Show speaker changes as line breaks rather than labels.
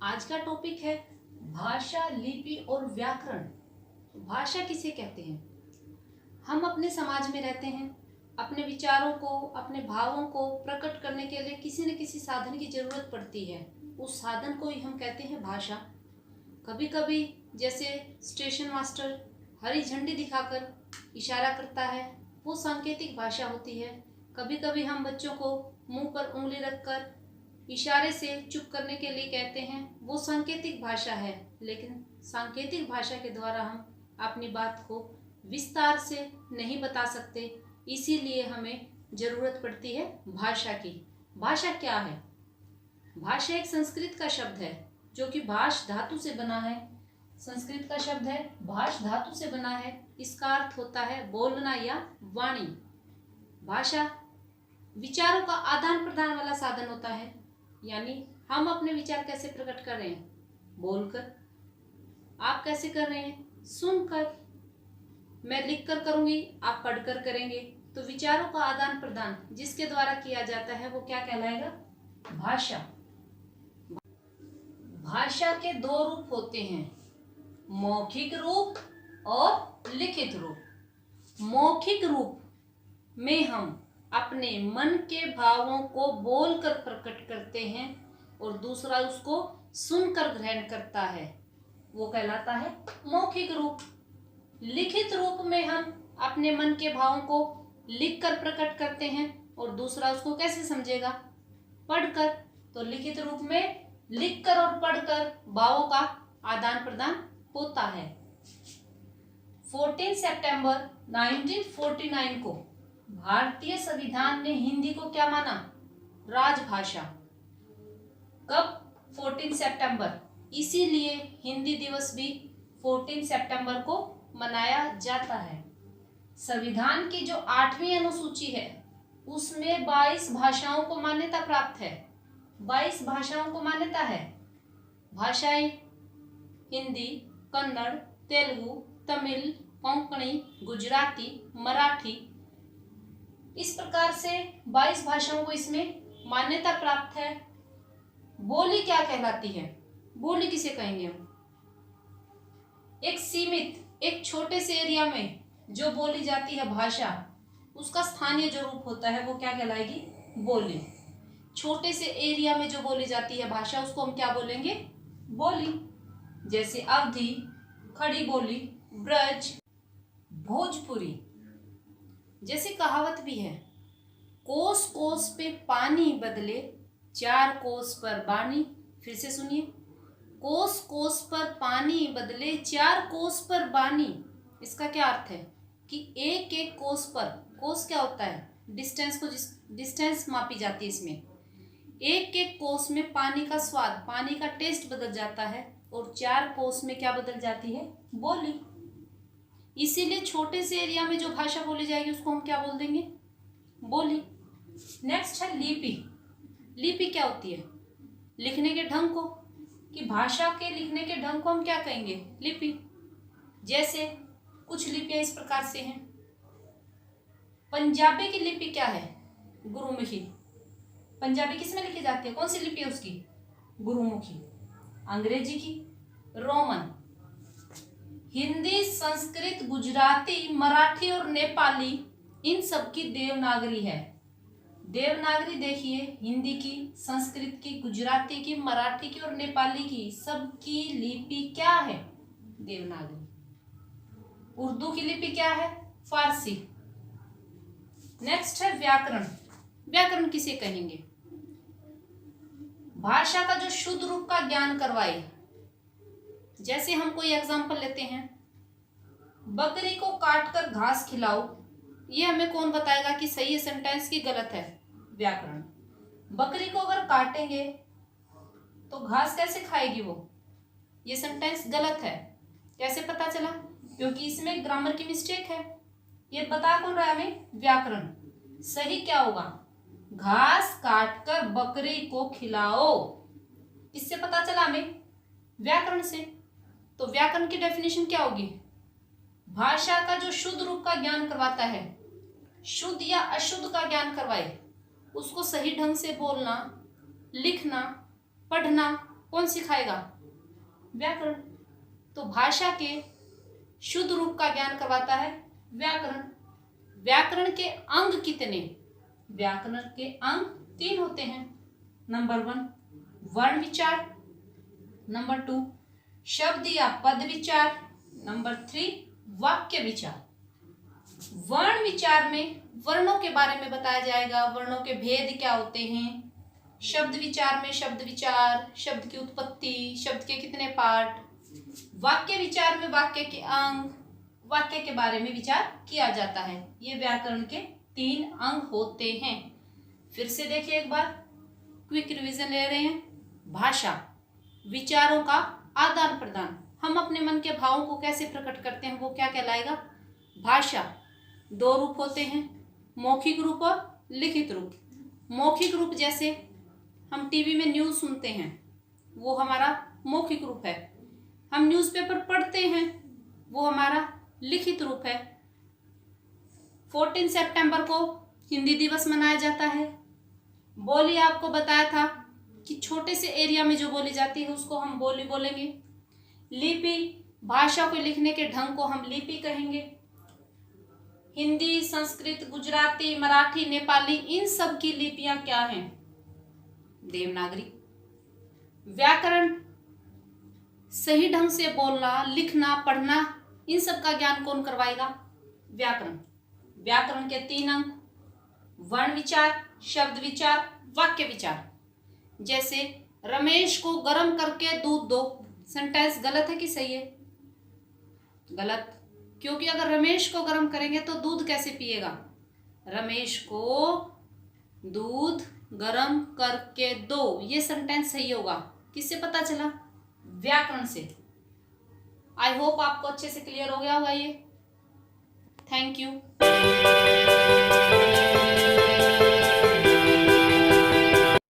आज का टॉपिक है भाषा, लिपि और व्याकरण। भाषा किसे कहते हैं? हम अपने समाज में रहते हैं, अपने विचारों को, अपने भावों को प्रकट करने के लिए किसी न किसी साधन की जरूरत पड़ती है। उस साधन को ही हम कहते हैं भाषा। कभी कभी जैसे स्टेशन मास्टर हरी झंडी दिखाकर इशारा करता है, वो सांकेतिक भाषा होती है। कभी कभी हम बच्चों को मुंह पर उंगली रखकर इशारे से चुप करने के लिए कहते हैं, वो सांकेतिक भाषा है। लेकिन सांकेतिक भाषा के द्वारा हम अपनी बात को विस्तार से नहीं बता सकते, इसीलिए हमें जरूरत पड़ती है भाषा की। भाषा क्या है? भाषा एक संस्कृत का शब्द है जो कि भाष धातु से बना है। संस्कृत का शब्द है, भाष धातु से बना है। इसका अर्थ होता है बोलना या वाणी। भाषा विचारों का आदान प्रदान वाला साधन होता है, यानी हम अपने विचार कैसे प्रकट कर रहे हैं? बोलकर। आप कैसे कर रहे हैं? सुनकर। मैं लिखकर करूंगी, आप पढ़कर करेंगे। तो विचारों का आदान प्रदान जिसके द्वारा किया जाता है वो क्या कहलाएगा? भाषा। भाषा के दो रूप होते हैं, मौखिक रूप और लिखित रूप। मौखिक रूप में हम अपने मन के भावों को बोलकर प्रकट करते हैं और दूसरा उसको सुनकर ग्रहण करता है, वो कहलाता है मौखिक रूप। लिखित रूप में हम अपने मन के भावों को लिखकर प्रकट करते हैं और दूसरा उसको कैसे समझेगा? पढ़कर। तो लिखित रूप में लिखकर और पढ़कर भावों का आदान प्रदान होता है। 14 सितंबर 1949 को भारतीय संविधान ने हिंदी को क्या माना? राजभाषा। कब? 14 सितंबर। इसीलिए हिंदी दिवस भी 14 सितंबर को मनाया जाता है। संविधान की जो 8वीं अनुसूची है उसमें 22 भाषाओं को मान्यता प्राप्त है। 22 भाषाओं को मान्यता है। भाषाएं हिंदी, कन्नड़, तेलुगु, तमिल, कोंकणी, गुजराती, मराठी, इस प्रकार से 22 भाषाओं को इसमें मान्यता प्राप्त है। बोली क्या कहलाती है? बोली किसे कहेंगे हम? एक सीमित, एक छोटे से एरिया में जो बोली जाती है भाषा, उसका स्थानीय जो रूप होता है वो क्या कहलाएगी? बोली। छोटे से एरिया में जो बोली जाती है भाषा उसको हम क्या बोलेंगे? बोली। जैसे अवधी, खड़ी बोली, ब्रज, भोजपुरी। जैसे कहावत भी है, कोस कोस पे पानी बदले, 4 कोस पर बानी। फिर से सुनिए, कोस कोस पर पानी बदले, 4 कोस पर बानी। इसका क्या अर्थ है कि एक एक कोस पर, कोस क्या होता है? डिस्टेंस को, डिस्टेंस मापी जाती है इसमें। एक एक कोस में पानी का स्वाद, पानी का टेस्ट बदल जाता है और 4 कोस में क्या बदल जाती है? बोली। इसीलिए छोटे से एरिया में जो भाषा बोली जाएगी उसको हम क्या बोल देंगे? बोली। नेक्स्ट है लिपि। लिपि क्या होती है? लिखने के ढंग को, कि भाषा के लिखने के ढंग को हम क्या कहेंगे? लिपि। जैसे कुछ लिपियां इस प्रकार से हैं। पंजाबी की लिपि क्या है? गुरुमुखी। पंजाबी किसमें लिखी जाती है? कौन सी लिपि है उसकी? गुरुमुखी। अंग्रेजी की रोमन। हिंदी, संस्कृत, गुजराती, मराठी और नेपाली, इन सब की देवनागरी है। देवनागरी देखिए, हिंदी की, संस्कृत की, गुजराती की, मराठी की और नेपाली की, सबकी लिपि क्या है? देवनागरी। उर्दू की लिपि क्या है? फारसी। नेक्स्ट है व्याकरण। व्याकरण किसे कहेंगे? भाषा का जो शुद्ध रूप का ज्ञान करवाए। जैसे हम कोई एग्जाम्पल लेते हैं, बकरी को काटकर घास खिलाओ, ये हमें कौन बताएगा कि सही है सेंटेंस की गलत है? व्याकरण। बकरी को अगर काटेंगे तो घास कैसे खाएगी वो? ये सेंटेंस गलत है। कैसे पता चला? क्योंकि इसमें ग्रामर की मिस्टेक है। ये बता कौन रहा है हमें? व्याकरण। सही क्या होगा? घास काटकर बकरी को खिलाओ। इससे पता चला हमें? व्याकरण से। तो व्याकरण की डेफिनेशन क्या होगी? भाषा का जो शुद्ध रूप का ज्ञान करवाता है, शुद्ध या अशुद्ध का ज्ञान करवाए, उसको सही ढंग से बोलना, लिखना, पढ़ना कौन सिखाएगा? व्याकरण। तो भाषा के शुद्ध रूप का ज्ञान करवाता है व्याकरण। व्याकरण के अंग कितने? व्याकरण के अंग 3 होते हैं। नंबर 1 वर्ण विचार, नंबर 2 शब्द या पद विचार, नंबर 3 वाक्य विचार। वर्ण विचार में वर्णों के बारे में बताया जाएगा, वर्णों के भेद क्या होते हैं। शब्द विचार में शब्द विचार, शब्द की उत्पत्ति, शब्द के कितने पार्ट। वाक्य विचार में वाक्य के अंग, वाक्य के बारे में विचार किया जाता है। ये व्याकरण के 3 अंग होते हैं। फिर से देखिए एक बार, क्विक रिवीजन ले रहे हैं। भाषा विचारों का आदान प्रदान, हम अपने मन के भावों को कैसे प्रकट करते हैं, वो क्या कहलाएगा? भाषा। 2 रूप होते हैं, मौखिक रूप और लिखित रूप। मौखिक रूप जैसे हम टीवी में न्यूज़ सुनते हैं, वो हमारा मौखिक रूप है। हम न्यूज़पेपर पढ़ते हैं, वो हमारा लिखित रूप है। 14 सितंबर को हिंदी दिवस मनाया जाता है। बोली आपको बताया था कि छोटे से एरिया में जो बोली जाती है उसको हम बोली बोलेंगे। लिपि, भाषा को लिखने के ढंग को हम लिपि कहेंगे। हिंदी, संस्कृत, गुजराती, मराठी, नेपाली, इन सब की लिपियां क्या हैं? देवनागरी। व्याकरण, सही ढंग से बोलना, लिखना, पढ़ना, इन सब का ज्ञान कौन करवाएगा? व्याकरण। व्याकरण के 3 अंग, वर्ण विचार, शब्द विचार, वाक्य विचार। जैसे रमेश को गर्म करके दूध दो, सेंटेंस गलत है कि सही है? गलत, क्योंकि अगर रमेश को गर्म करेंगे तो दूध कैसे पिएगा? रमेश को दूध गर्म करके दो, ये सेंटेंस सही होगा। किससे पता चला? व्याकरण से। आई होप आपको अच्छे से क्लियर हो गया होगा ये। Thank you.